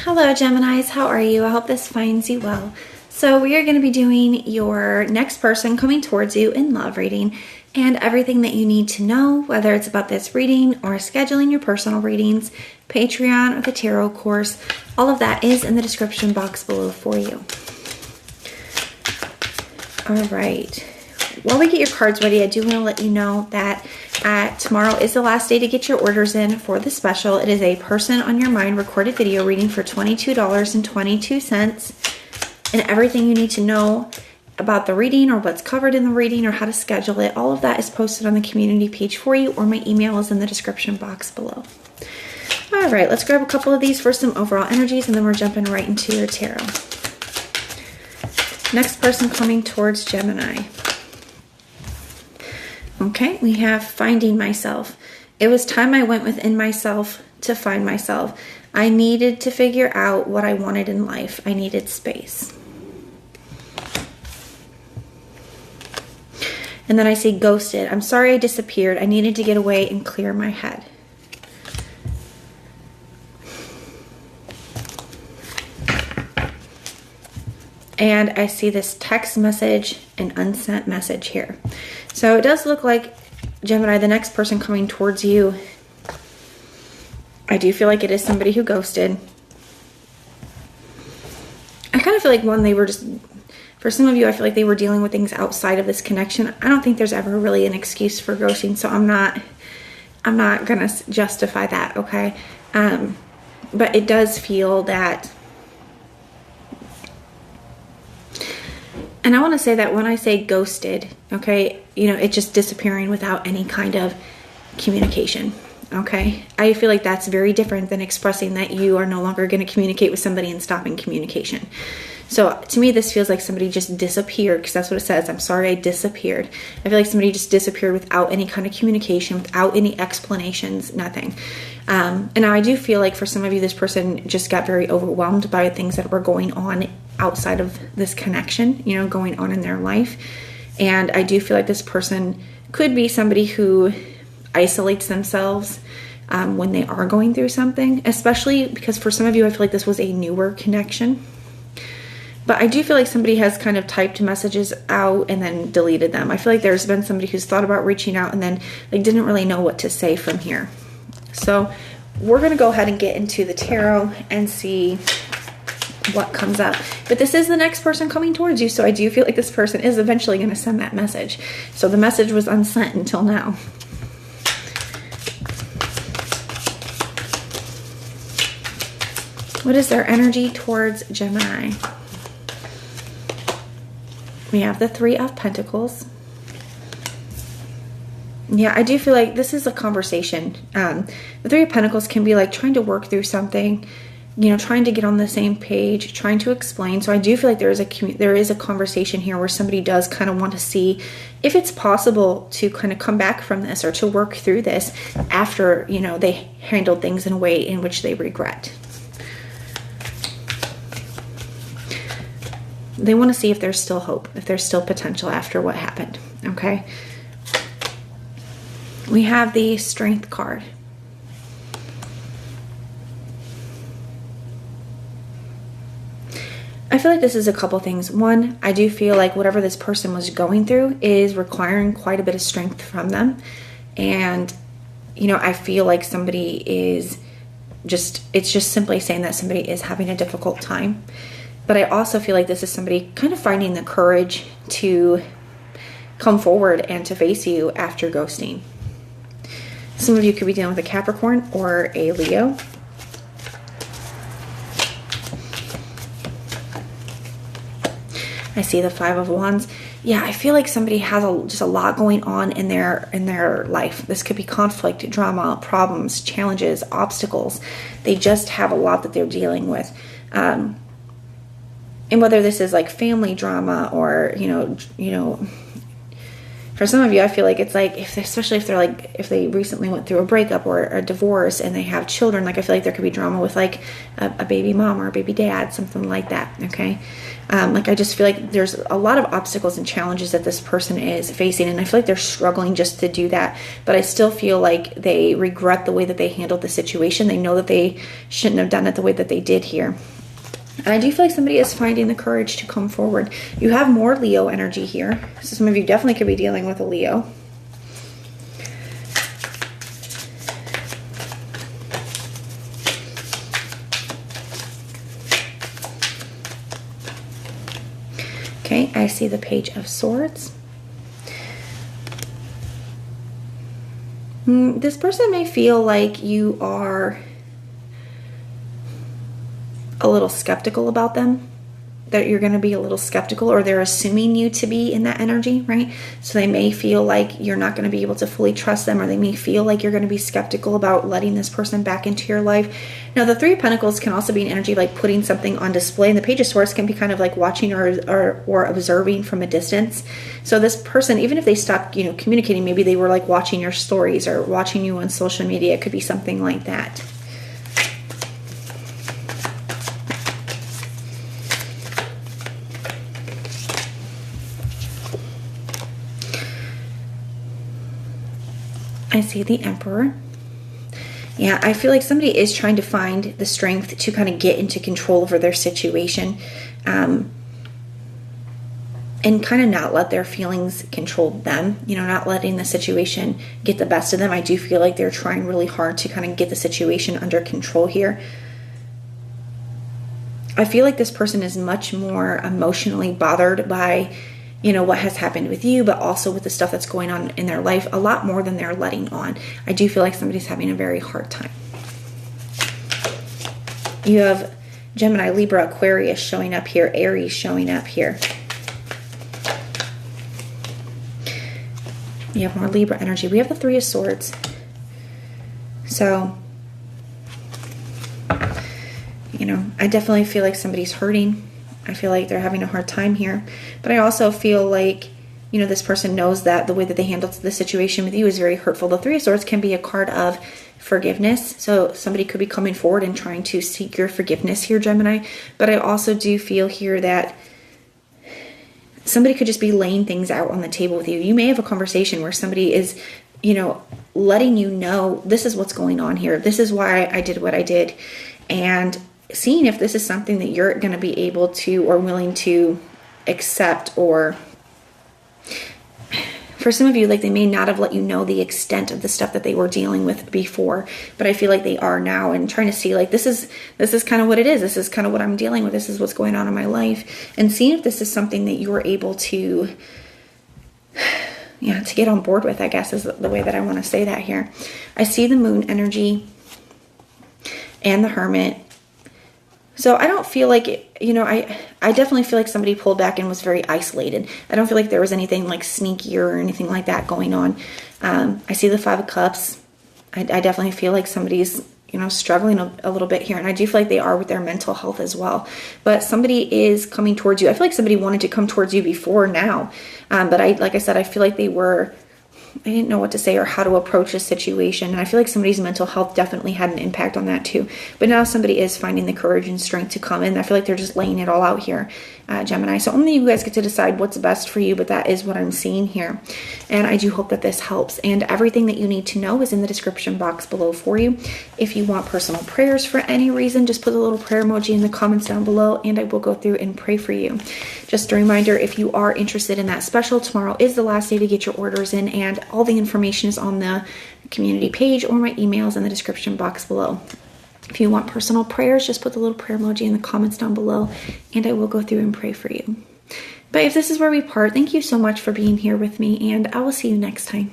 Hello Geminis, how are you? I hope this finds you well. So we are going to be doing your next person coming towards you in love reading and everything that you need to know, whether it's about this reading or scheduling your personal readings, Patreon, or the tarot course. All of that is in the description box below for you. All right. While we get your cards ready, I do want to let you know that tomorrow is the last day to get your orders in for the special. It is a person on your mind recorded video reading for $22.22. And everything you need to know about the reading or what's covered in the reading or how to schedule it, all of that is posted on the community page for you, or my email is in the description box below. All right, let's grab a couple of these for some overall energies, and then we're jumping right into your tarot. Next person coming towards Gemini. Okay, we have finding myself. It was time I went within myself to find myself. I needed to figure out what I wanted in life. I needed space. And then I see ghosted. I'm sorry I disappeared. I needed to get away and clear my head. And I see this text message and unsent message here. So it does look like, Gemini, the next person coming towards you, I do feel like it is somebody who ghosted. I kind of feel like for some of you, I feel like they were dealing with things outside of this connection. I don't think there's ever really an excuse for ghosting, so I'm not gonna justify that, okay? But it does feel that. And I want to say that when I say ghosted, okay, it's just disappearing without any kind of communication, okay? I feel like that's very different than expressing that you are no longer going to communicate with somebody and stopping communication. So to me, this feels like somebody just disappeared, because that's what it says. I'm sorry I disappeared. I feel like somebody just disappeared without any kind of communication, without any explanations, nothing. And now I do feel like for some of you, this person just got very overwhelmed by things that were going on outside of this connection, going on in their life. And I do feel like this person could be somebody who isolates themselves when they are going through something, especially because for some of you, I feel like this was a newer connection. But I do feel like somebody has kind of typed messages out and then deleted them. I feel like there's been somebody who's thought about reaching out and then they didn't really know what to say from here. So we're going to go ahead and get into the tarot and see what comes up. But this is the next person coming towards you, so I do feel like this person is eventually going to send that message. So the message was unsent until now. What is their energy towards Gemini? We have the Three of Pentacles. Yeah, I do feel like this is a conversation. The Three of Pentacles can be like trying to work through something, trying to get on the same page, trying to explain. So I do feel like there is a conversation here where somebody does kind of want to see if it's possible to kind of come back from this or to work through this after, they handled things in a way in which they regret. They want to see if there's still hope, if there's still potential after what happened, okay? We have the Strength card. I feel like this is a couple things. One, I do feel like whatever this person was going through is requiring quite a bit of strength from them. And, I feel like somebody is it's just simply saying that somebody is having a difficult time. But I also feel like this is somebody kind of finding the courage to come forward and to face you after ghosting. Some of you could be dealing with a Capricorn or a Leo. I see the Five of Wands. Yeah, I feel like somebody has just a lot going on in their life. This could be conflict, drama, problems, challenges, obstacles. They just have a lot that they're dealing with. And whether this is like family drama or, For some of you, I feel like it's like, especially if they're like, if they recently went through a breakup or a divorce and they have children, like I feel like there could be drama with like a baby mom or a baby dad, something like that, okay? Like I just feel like there's a lot of obstacles and challenges that this person is facing, and I feel like they're struggling just to do that, but I still feel like they regret the way that they handled the situation. They know that they shouldn't have done it the way that they did here. And I do feel like somebody is finding the courage to come forward. You have more Leo energy here. So some of you definitely could be dealing with a Leo. Okay, I see the Page of Swords. This person may feel like you are a little skeptical about them, that you're going to be a little skeptical, or they're assuming you to be in that energy, right? So they may feel like you're not going to be able to fully trust them, or they may feel like you're going to be skeptical about letting this person back into your life. Now, the Three of Pentacles can also be an energy like putting something on display, and the Page of Swords can be kind of like watching or observing from a distance. So this person, even if they stopped, communicating, maybe they were like watching your stories or watching you on social media. It could be something like that. I see the Emperor. Yeah, I feel like somebody is trying to find the strength to kind of get into control over their situation, and kind of not let their feelings control them, not letting the situation get the best of them. I do feel like they're trying really hard to kind of get the situation under control here. I feel like this person is much more emotionally bothered by what has happened with you, but also with the stuff that's going on in their life, a lot more than they're letting on. I do feel like somebody's having a very hard time. You have Gemini, Libra, Aquarius showing up here, Aries showing up here. You have more Libra energy. We have the Three of Swords. So, I definitely feel like somebody's hurting. I feel like they're having a hard time here. But I also feel like, this person knows that the way that they handled the situation with you is very hurtful. The Three of Swords can be a card of forgiveness. So somebody could be coming forward and trying to seek your forgiveness here, Gemini. But I also do feel here that somebody could just be laying things out on the table with you. You may have a conversation where somebody is, letting you know, this is what's going on here. This is why I did what I did. And seeing if this is something that you're going to be able to or willing to accept, or for some of you, like they may not have let you know the extent of the stuff that they were dealing with before, but I feel like they are now, and trying to see like this is kind of what it is. This is kind of what I'm dealing with. This is what's going on in my life, and seeing if this is something that you're able to get on board with, I guess is the way that I want to say that here. I see the Moon energy and the Hermit. So I don't feel like, I definitely feel like somebody pulled back and was very isolated. I don't feel like there was anything like sneaky or anything like that going on. I see the Five of Cups. I definitely feel like somebody's, struggling a little bit here. And I do feel like they are with their mental health as well. But somebody is coming towards you. I feel like somebody wanted to come towards you before now. But like I said, I feel like I didn't know what to say or how to approach a situation. And I feel like somebody's mental health definitely had an impact on that too. But now somebody is finding the courage and strength to come in. I feel like they're just laying it all out here, Gemini. So only you guys get to decide what's best for you, but that is what I'm seeing here. And I do hope that this helps. And everything that you need to know is in the description box below for you. If you want personal prayers for any reason, just put a little prayer emoji in the comments down below and I will go through and pray for you. Just a reminder, if you are interested in that special, tomorrow is the last day to get your orders in, and all the information is on the community page or my emails in the description box below. If you want personal prayers, just put the little prayer emoji in the comments down below and I will go through and pray for you. But if this is where we part, thank you so much for being here with me, and I will see you next time.